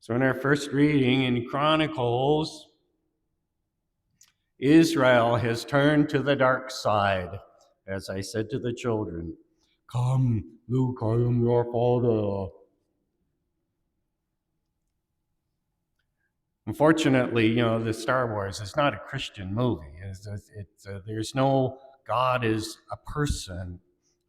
So in our first reading in Chronicles, Israel has turned to the dark side. As I said to the children, "Come, Luke, I am your father." Unfortunately, the Star Wars is not a Christian movie. There's no God is a person.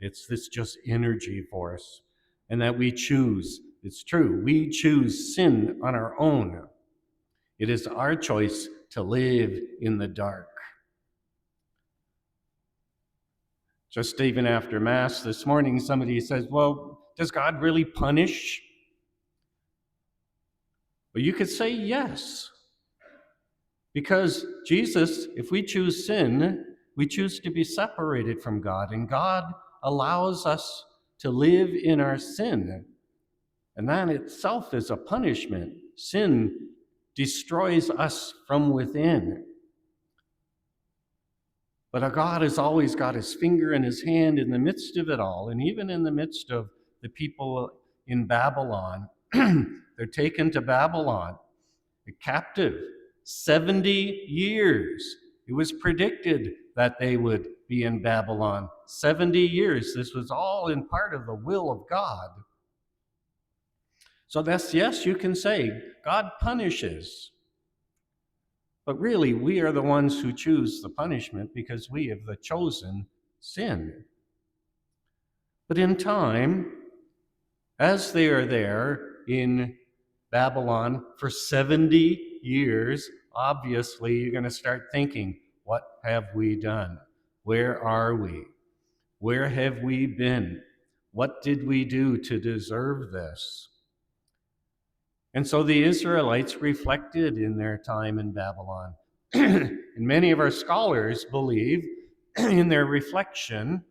It's this just energy force, and that we choose. It's true. We choose sin on our own. It is our choice to live in the dark. Just even after Mass this morning, somebody says, well, does God really punish? Well, you could say yes. Because Jesus, if we choose sin, we choose to be separated from God, and God allows us to live in our sin. And that itself is a punishment. Sin destroys us from within. But our God has always got his finger and his hand in the midst of it all. And even in the midst of the people in Babylon, they're taken to Babylon, captive, 70 years. It was predicted that they would be in Babylon 70 years. This was all in part of the will of God. So that's, yes, you can say God punishes. But really, we are the ones who choose the punishment because we have the chosen sin. But in time, as they are there in Babylon for 70 years, obviously you're going to start thinking, what have we done? Where are we? Where have we been? What did we do to deserve this? And so the Israelites reflected in their time in Babylon. And many of our scholars believe in their reflection,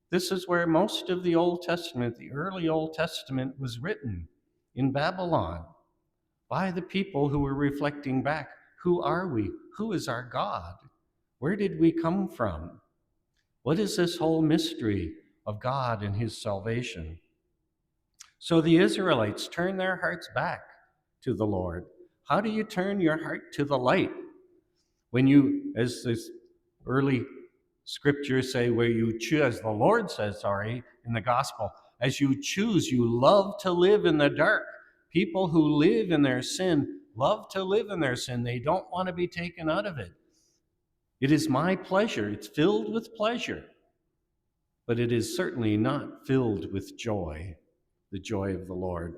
this is where most of the Old Testament, the early Old Testament, was written, in Babylon, by the people who were reflecting back. Who are we? Who is our God? Where did we come from? What is this whole mystery of God and his salvation? So the Israelites turn their hearts back to the Lord. How do you turn your heart to the light? When you, as this early scriptures say, where you choose, as the Lord says, in the gospel, as you choose, you love to live in the dark. People who live in their sin love to live in their sin. They don't want to be taken out of it. It is my pleasure. It's filled with pleasure, but it is certainly not filled with joy, the joy of the Lord.